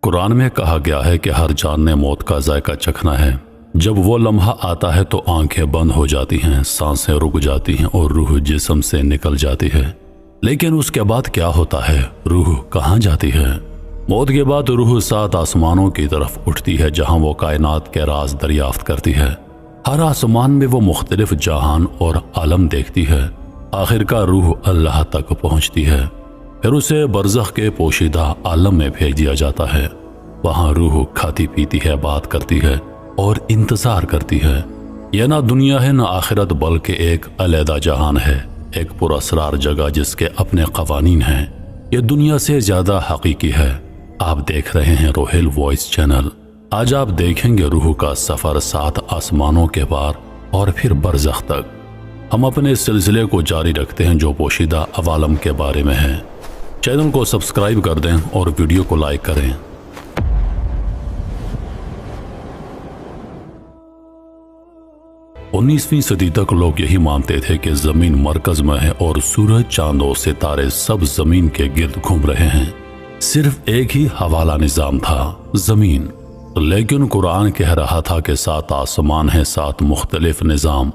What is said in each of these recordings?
قرآن میں کہا گیا ہے کہ ہر جان نے موت کا ذائقہ چکھنا ہے۔ جب وہ لمحہ آتا ہے تو آنکھیں بند ہو جاتی ہیں، سانسیں رک جاتی ہیں اور روح جسم سے نکل جاتی ہے۔ لیکن اس کے بعد کیا ہوتا ہے؟ روح کہاں جاتی ہے؟ موت کے بعد روح 7 آسمانوں کی طرف اٹھتی ہے، جہاں وہ کائنات کے راز دریافت کرتی ہے۔ ہر آسمان میں وہ مختلف جہان اور عالم دیکھتی ہے۔ آخر کا روح اللہ تک پہنچتی ہے، پھر اسے برزخ کے پوشیدہ عالم میں بھیج دیا جاتا ہے۔ وہاں روح کھاتی پیتی ہے، بات کرتی ہے اور انتظار کرتی ہے۔ یہ نہ دنیا ہے نہ آخرت، بلکہ ایک علیحدہ جہان ہے، ایک پراسرار جگہ جس کے اپنے قوانین ہیں۔ یہ دنیا سے زیادہ حقیقی ہے۔ آپ دیکھ رہے ہیں روہیل وائس چینل۔ آج آپ دیکھیں گے روح کا سفر 7 آسمانوں کے پار اور پھر برزخ تک۔ ہم اپنے سلسلے کو جاری رکھتے ہیں جو پوشیدہ عوالم کے بارے میں ہے۔ چینل کو سبسکرائب کر دیں اور ویڈیو کو لائک کریں۔ 19ویں صدی تک لوگ یہی مانتے تھے کہ زمین مرکز میں ہے اور سورج، چاند و ستارے سب زمین کے گرد گھوم رہے ہیں۔ صرف ایک ہی حوالہ نظام تھا، زمین۔ لیکن قرآن کہہ رہا تھا کہ 7 آسمان ہیں، 7 مختلف نظام۔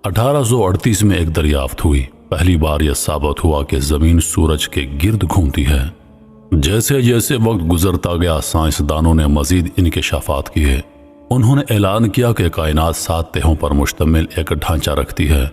1838 میں ایک دریافت ہوئی۔ پہلی بار یہ ثابت ہوا کہ زمین سورج کے گرد گھومتی ہے۔ جیسے جیسے وقت گزرتا گیا، سائنسدانوں نے مزید انکشافات کیے۔ انہوں نے اعلان کیا کہ کائنات 7 تہوں پر مشتمل ایک ڈھانچہ رکھتی ہے۔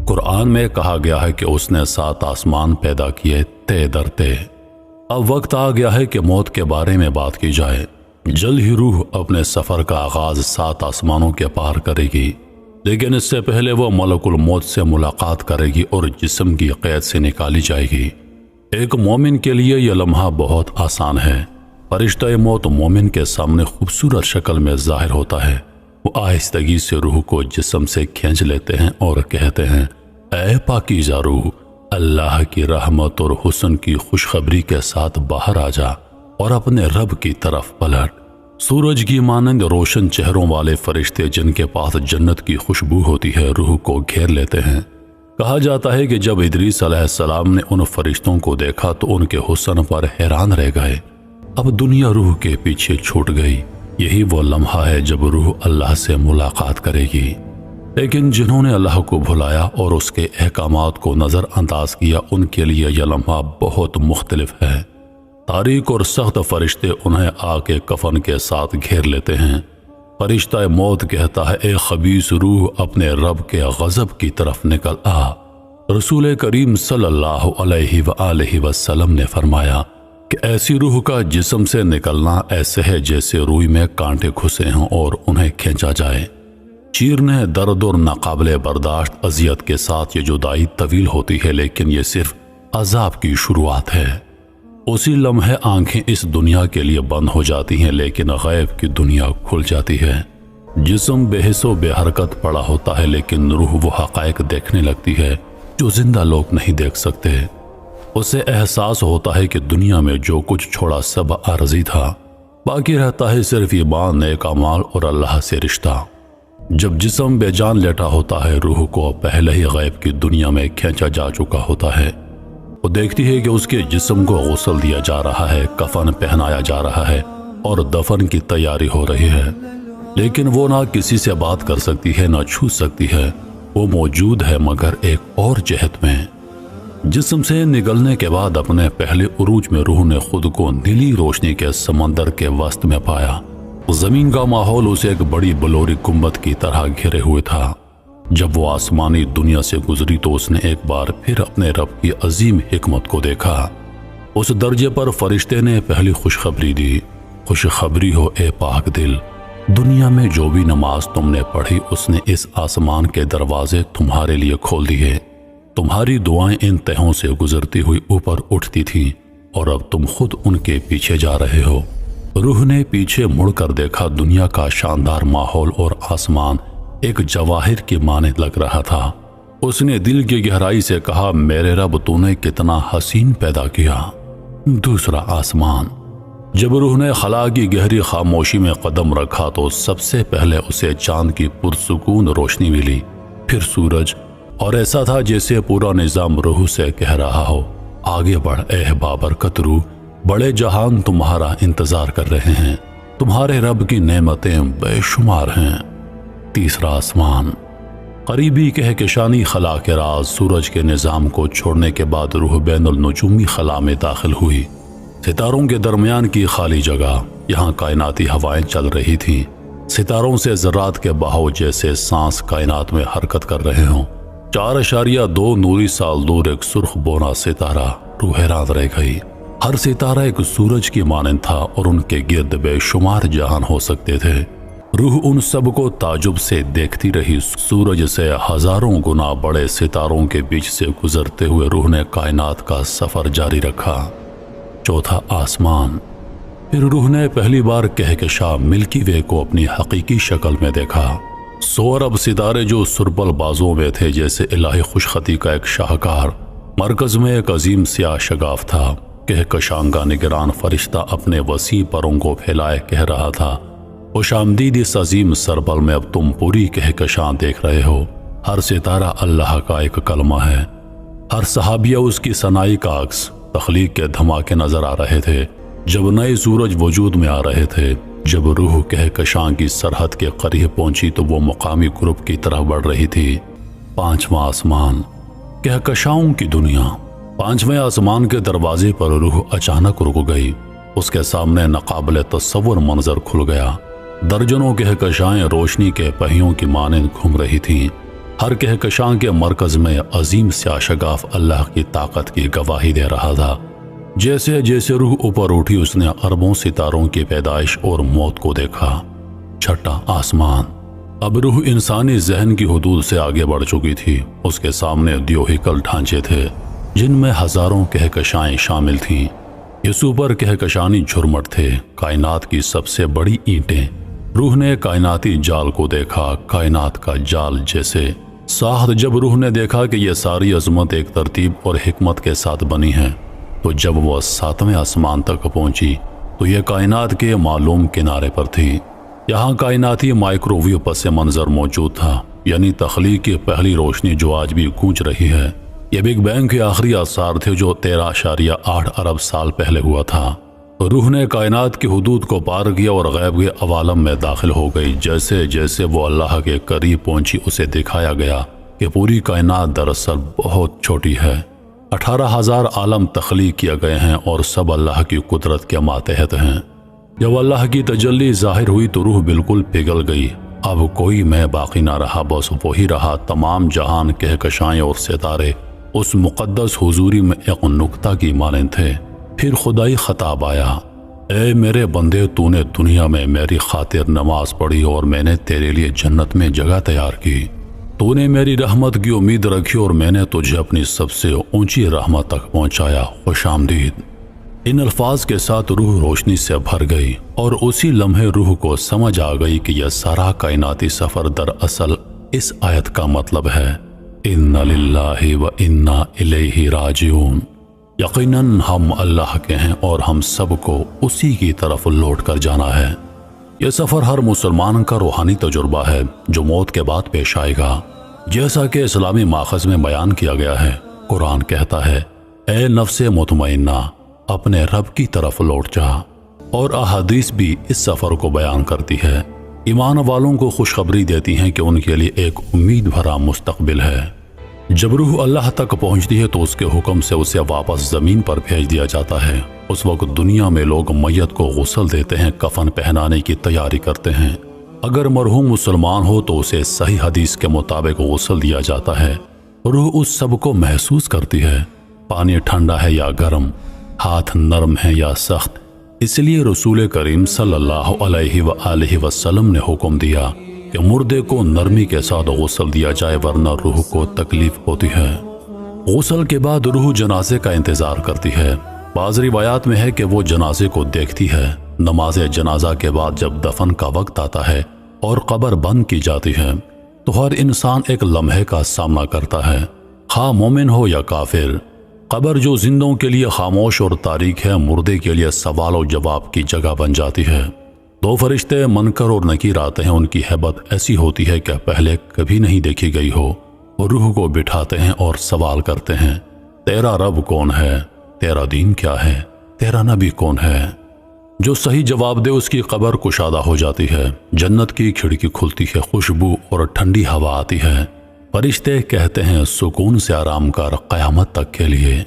قرآن میں کہا گیا ہے کہ اس نے 7 آسمان پیدا کیے، تہ در تہ۔ اب وقت آ گیا ہے کہ موت کے بارے میں بات کی جائے۔ جلد ہی روح اپنے سفر کا آغاز 7 آسمانوں کے پار کرے گی، لیکن اس سے پہلے وہ ملک الموت سے ملاقات کرے گی اور جسم کی قید سے نکالی جائے گی۔ ایک مومن کے لیے یہ لمحہ بہت آسان ہے۔ فرشتہ موت مومن کے سامنے خوبصورت شکل میں ظاہر ہوتا ہے۔ وہ آہستگی سے روح کو جسم سے کھینچ لیتے ہیں اور کہتے ہیں، اے پاکیزہ روح، اللہ کی رحمت اور حسن کی خوشخبری کے ساتھ باہر آ جا اور اپنے رب کی طرف پلٹ۔ سورج کی مانند روشن چہروں والے فرشتے جن کے پاس جنت کی خوشبو ہوتی ہے، روح کو گھیر لیتے ہیں۔ کہا جاتا ہے کہ جب ادریس علیہ السلام نے ان فرشتوں کو دیکھا تو ان کے حسن پر حیران رہ گئے۔ اب دنیا روح کے پیچھے چھوٹ گئی۔ یہی وہ لمحہ ہے جب روح اللہ سے ملاقات کرے گی۔ لیکن جنہوں نے اللہ کو بھلایا اور اس کے احکامات کو نظر انداز کیا، ان کے لیے یہ لمحہ بہت مختلف ہے۔ تاریک اور سخت فرشتے انہیں آ کے کفن کے ساتھ گھیر لیتے ہیں۔ فرشتہ موت کہتا ہے، اے خبیث روح، اپنے رب کے غضب کی طرف نکل آ۔ رسول کریم صلی اللہ علیہ وآلہ وسلم نے فرمایا کہ ایسی روح کا جسم سے نکلنا ایسے ہے جیسے روئی میں کانٹے گھسے ہوں اور انہیں کھینچا جائے۔ چیرنے، درد اور ناقابل برداشت اذیت کے ساتھ یہ جدائی طویل ہوتی ہے، لیکن یہ صرف عذاب کی شروعات ہے۔ اسی لمحے آنکھیں اس دنیا کے لیے بند ہو جاتی ہیں، لیکن غیب کی دنیا کھل جاتی ہے۔ جسم بے حس و بے حرکت پڑا ہوتا ہے، لیکن روح وہ حقائق دیکھنے لگتی ہے جو زندہ لوگ نہیں دیکھ سکتے۔ اسے احساس ہوتا ہے کہ دنیا میں جو کچھ چھوڑا سب عارضی تھا، باقی رہتا ہے صرف ایمان، نیک اعمال اور اللہ سے رشتہ۔ جب جسم بے جان لیٹا ہوتا ہے، روح کو پہلے ہی غیب کی دنیا میں کھینچا جا چکا ہوتا ہے۔ وہ دیکھتی ہے کہ اس کے جسم کو غسل دیا جا رہا ہے، کفن پہنایا جا رہا ہے اور دفن کی تیاری ہو رہی ہے، لیکن وہ نہ کسی سے بات کر سکتی ہے نہ چھو سکتی ہے۔ وہ موجود ہے مگر ایک اور جہت میں۔ جسم سے نکلنے کے بعد اپنے پہلے عروج میں روح نے خود کو نیلی روشنی کے سمندر کے وسط میں پایا۔ زمین کا ماحول اسے ایک بڑی بلوری گنبد کی طرح گھیرے ہوئے تھا۔ جب وہ آسمانی دنیا سے گزری تو اس نے ایک بار پھر اپنے رب کی عظیم حکمت کو دیکھا۔ اس درجے پر فرشتے نے پہلی خوشخبری دی، خوشخبری ہو اے پاک دل، دنیا میں جو بھی نماز تم نے پڑھی اس نے اس آسمان کے دروازے تمہارے لیے کھول دیے۔ تمہاری دعائیں ان تہوں سے گزرتی ہوئی اوپر اٹھتی تھیں اور اب تم خود ان کے پیچھے جا رہے ہو۔ روح نے پیچھے مڑ کر دیکھا، دنیا کا شاندار ماحول اور آسمان ایک جواہر کی مانند لگ رہا تھا۔ اس نے دل کی گہرائی سے کہا، میرے رب تو نے کتنا حسین پیدا کیا۔ دوسرا آسمان۔ جب روح نے خلا کی گہری خاموشی میں قدم رکھا تو سب سے پہلے اسے چاند کی پرسکون روشنی ملی، پھر سورج، اور ایسا تھا جیسے پورا نظام روح سے کہہ رہا ہو، آگے بڑھ اے بابرکت روح، بڑے جہان تمہارا انتظار کر رہے ہیں، تمہارے رب کی نعمتیں بے شمار ہیں۔ تیسرا آسمان۔ قریبی کہکشانی خلا کے راز سورج کے نظام کو چھوڑنے کے بعد روح بین النجومی خلا میں داخل ہوئی۔ ستاروں کے درمیان کی خالی جگہ، یہاں کائناتی ہوائیں چل رہی تھیں، ستاروں سے ذرات کے بہاؤ جیسے سانس کائنات میں حرکت کر رہے ہوں۔ 4.2 نوری سال دور ایک سرخ بونا ستارہ روح حیران رہ گئی۔ ہر ستارہ ایک سورج کی مانند تھا اور ان کے گرد بے شمار جہان ہو سکتے تھے۔ روح ان سب کو تعجب سے دیکھتی رہی۔ سورج سے ہزاروں گنا بڑے ستاروں کے بیچ سے گزرتے ہوئے روح نے کائنات کا سفر جاری رکھا۔ چوتھا آسمان۔ پھر روح نے پہلی بار کہکشاں ملکی وے کو اپنی حقیقی شکل میں دیکھا۔ 100 ارب ستارے جو سربل بازوں میں تھے جیسے الہی خوشخطی کا ایک شاہکار۔ مرکز میں ایک عظیم سیاہ شگاف تھا۔ کہکشاں کا نگران فرشتہ اپنے وسیع پروں کو پھیلائے کہہ رہا تھا، خوش آمدید اس عظیم سربل میں، اب تم پوری کہکشاں دیکھ رہے ہو۔ ہر ستارہ اللہ کا ایک کلمہ ہے، ہر صحابیہ اس کی ثنائی کا عکس۔ تخلیق کے دھماکے نظر آ رہے تھے جب نئے سورج وجود میں آ رہے تھے۔ جب روح کہکشاں کی سرحد کے قریب پہنچی تو وہ مقامی گروپ کی طرف بڑھ رہی تھی۔ پانچواں آسمان۔ کہکشاؤں کی دنیا۔ پانچویں آسمان کے دروازے پر روح اچانک رک گئی۔ اس کے سامنے ناقابل تصور منظر کھل گیا۔ درجنوں کہکشائیں روشنی کے پہیوں کی مانند گھوم رہی تھیں۔ ہر کہکشاں کے مرکز میں عظیم سیاہ شگاف اللہ کی طاقت کی گواہی دے رہا تھا۔ جیسے جیسے روح اوپر اٹھی اس نے اربوں ستاروں کی پیدائش اور موت کو دیکھا۔ چھٹا آسمان۔ اب روح انسانی ذہن کی حدود سے آگے بڑھ چکی تھی۔ اس کے سامنے دیوہیکل ڈھانچے تھے جن میں ہزاروں کہکشائیں شامل تھیں۔ یہ سپر کہکشانی جھرمٹ تھے، کائنات کی سب سے بڑی اینٹیں۔ روح نے کائناتی جال کو دیکھا، کائنات کا جال جیسے ساخت۔ جب روح نے دیکھا کہ یہ ساری عظمت ایک ترتیب اور حکمت کے ساتھ بنی ہے، تو جب وہ 7ویں آسمان تک پہنچی تو یہ کائنات کے معلوم کنارے پر تھی۔ یہاں کائناتی مائکروویو پس منظر موجود تھا، یعنی تخلیق کی پہلی روشنی جو آج بھی گونج رہی ہے۔ یہ بگ بینگ کے آخری آثار تھے جو 13.8 ارب سال پہلے ہوا تھا۔ روح نے کائنات کی حدود کو پار کیا اور غیب کے عوالم میں داخل ہو گئی۔ جیسے جیسے وہ اللہ کے قریب پہنچی اسے دکھایا گیا کہ پوری کائنات دراصل بہت چھوٹی ہے۔ 18,000 عالم تخلیق کیے گئے ہیں اور سب اللہ کی قدرت کے ماتحت ہیں۔ جب اللہ کی تجلی ظاہر ہوئی تو روح بالکل پگھل گئی۔ اب کوئی میں باقی نہ رہا، بس وہی رہا۔ تمام جہان، کہکشائیں اور ستارے اس مقدس حضوری میں ایک نقطہ کی مانند تھے۔ پھر خدائی خطاب آیا، اے میرے بندے، تو نے دنیا میں میری خاطر نماز پڑھی اور میں نے تیرے لیے جنت میں جگہ تیار کی۔ تو نے میری رحمت کی امید رکھی اور میں نے تجھے اپنی سب سے اونچی رحمت تک پہنچایا۔ خوش آمدید۔ ان الفاظ کے ساتھ روح روشنی سے بھر گئی اور اسی لمحے روح کو سمجھ آ گئی کہ یہ سارا کائناتی سفر دراصل اس آیت کا مطلب ہے، اِنَّ لِلَّهِ وَإِنَّا إِلَيْهِ راجعون۔ یقیناً ہم اللہ کے ہیں اور ہم سب کو اسی کی طرف لوٹ کر جانا ہے۔ یہ سفر ہر مسلمان کا روحانی تجربہ ہے جو موت کے بعد پیش آئے گا۔ جیسا کہ اسلامی ماخذ میں بیان کیا گیا ہے، قرآن کہتا ہے، اے نفس مطمئنہ، اپنے رب کی طرف لوٹ جا۔ اور احادیث بھی اس سفر کو بیان کرتی ہے، ایمان والوں کو خوشخبری دیتی ہیں کہ ان کے لیے ایک امید بھرا مستقبل ہے۔ جب روح اللہ تک پہنچتی ہے تو اس کے حکم سے اسے واپس زمین پر بھیج دیا جاتا ہے۔ اس وقت دنیا میں لوگ میت کو غسل دیتے ہیں، کفن پہنانے کی تیاری کرتے ہیں۔ اگر مرحوم مسلمان ہو تو اسے صحیح حدیث کے مطابق غسل دیا جاتا ہے۔ روح اس سب کو محسوس کرتی ہے، پانی ٹھنڈا ہے یا گرم، ہاتھ نرم ہے یا سخت۔ اس لیے رسول کریم صلی اللہ علیہ وآلہ وسلم نے حکم دیا کہ مردے کو نرمی کے ساتھ غسل دیا جائے ورنہ روح کو تکلیف ہوتی ہے۔ غسل کے بعد روح جنازے کا انتظار کرتی ہے۔ بعض روایات میں ہے کہ وہ جنازے کو دیکھتی ہے۔ نماز جنازہ کے بعد جب دفن کا وقت آتا ہے اور قبر بند کی جاتی ہے تو ہر انسان ایک لمحے کا سامنا کرتا ہے، خواہ مومن ہو یا کافر۔ قبر جو زندوں کے لیے خاموش اور تاریک ہے، مردے کے لیے سوال و جواب کی جگہ بن جاتی ہے۔ دو فرشتے منکر اور نکیر آتے ہیں، ان کی ہیبت ایسی ہوتی ہے کہ پہلے کبھی نہیں دیکھی گئی ہو۔ وہ روح کو بٹھاتے ہیں اور سوال کرتے ہیں، تیرا رب کون ہے؟ تیرا دین کیا ہے؟ تیرا نبی کون ہے؟ جو صحیح جواب دے اس کی قبر کشادہ ہو جاتی ہے، جنت کی کھڑکی کھلتی ہے، خوشبو اور ٹھنڈی ہوا آتی ہے، فرشتے کہتے ہیں سکون سے آرام کر قیامت تک کے لیے۔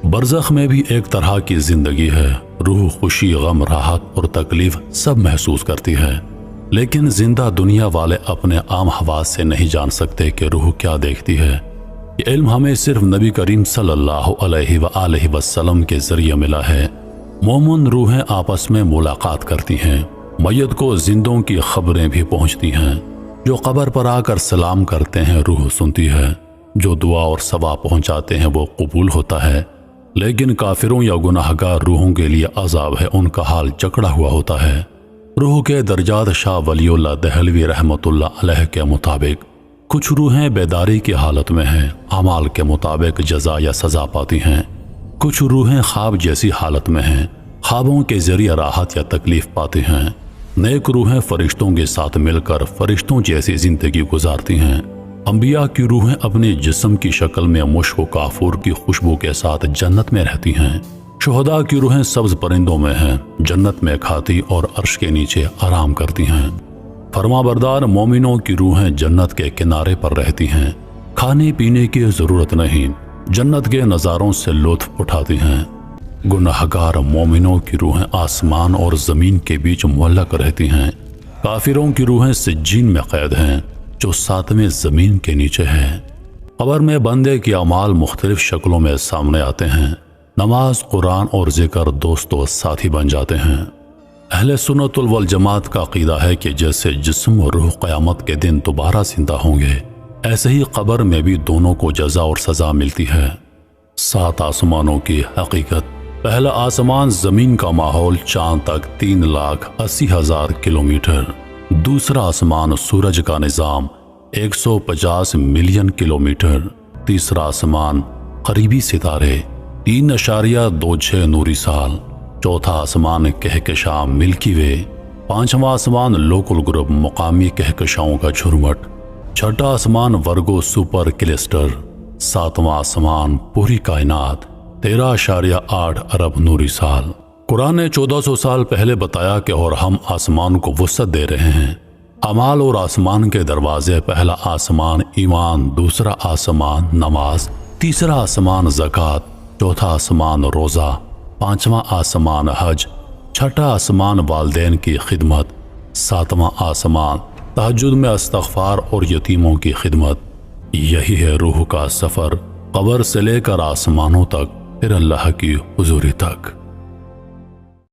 برزخ میں بھی ایک طرح کی زندگی ہے، روح خوشی، غم، راحت اور تکلیف سب محسوس کرتی ہے، لیکن زندہ دنیا والے اپنے عام حواس سے نہیں جان سکتے کہ روح کیا دیکھتی ہے۔ یہ علم ہمیں صرف نبی کریم صلی اللہ علیہ وآلہ وسلم کے ذریعے ملا ہے۔ مومن روحیں آپس میں ملاقات کرتی ہیں، میت کو زندوں کی خبریں بھی پہنچتی ہیں، جو قبر پر آ کر سلام کرتے ہیں روح سنتی ہے، جو دعا اور ثواب پہنچاتے ہیں وہ قبول ہوتا ہے، لیکن کافروں یا گناہگار روحوں کے لیے عذاب ہے، ان کا حال جکڑا ہوا ہوتا ہے۔ روح کے درجات شاہ ولی اللہ دہلوی رحمۃ اللہ علیہ کے مطابق کچھ روحیں بیداری کی حالت میں ہیں، اعمال کے مطابق جزا یا سزا پاتی ہیں، کچھ روحیں خواب جیسی حالت میں ہیں، خوابوں کے ذریعے راحت یا تکلیف پاتی ہیں، نیک روحیں فرشتوں کے ساتھ مل کر فرشتوں جیسی زندگی گزارتی ہیں، انبیاء کی روحیں اپنے جسم کی شکل میں مشک و کافور کی خوشبو کے ساتھ جنت میں رہتی ہیں، شہداء کی روحیں سبز پرندوں میں ہیں، جنت میں کھاتی اور عرش کے نیچے آرام کرتی ہیں، فرما بردار مومنوں کی روحیں جنت کے کنارے پر رہتی ہیں، کھانے پینے کی ضرورت نہیں، جنت کے نظاروں سے لطف اٹھاتی ہیں، گناہگار مومنوں کی روحیں آسمان اور زمین کے بیچ معلق رہتی ہیں، کافروں کی روحیں سجین میں قید ہیں جو ساتویں زمین کے نیچے ہیں۔ قبر میں بندے کے اعمال مختلف شکلوں میں سامنے آتے ہیں، نماز، قرآن اور ذکر دوست و ساتھی بن جاتے ہیں۔ اہل سنت والجماعت کا عقیدہ ہے کہ جیسے جسم و روح قیامت کے دن دوبارہ زندہ ہوں گے، ایسے ہی قبر میں بھی دونوں کو جزا اور سزا ملتی ہے۔ 7 آسمانوں کی حقیقت۔ پہلا آسمان زمین کا ماحول، چاند تک 3,80,000 کلومیٹر۔ دوسرا آسمان سورج کا نظام 150 ملین کلومیٹر۔ تیسرا آسمان قریبی ستارے 3.26 نوری سال۔ چوتھا آسمان کہکشاں ملکی وے۔ پانچواں آسمان لوکل گروپ مقامی کہکشاؤں کا جھرمٹ۔ چھٹا آسمان ورگو سپر کلسٹر۔ ساتواں آسمان پوری کائنات 13.8 ارب نوری سال۔ قرآن نے 1400 سال پہلے بتایا کہ اور ہم آسمان کو وسعت دے رہے ہیں۔ اعمال اور آسمان کے دروازے، پہلا آسمان ایمان، دوسرا آسمان نماز، تیسرا آسمان زکوٰۃ، چوتھا آسمان روزہ، پانچواں آسمان حج، چھٹا آسمان والدین کی خدمت، ساتواں آسمان تہجد میں استغفار اور یتیموں کی خدمت۔ یہی ہے روح کا سفر، قبر سے لے کر آسمانوں تک، پھر اللہ کی حضوری تک۔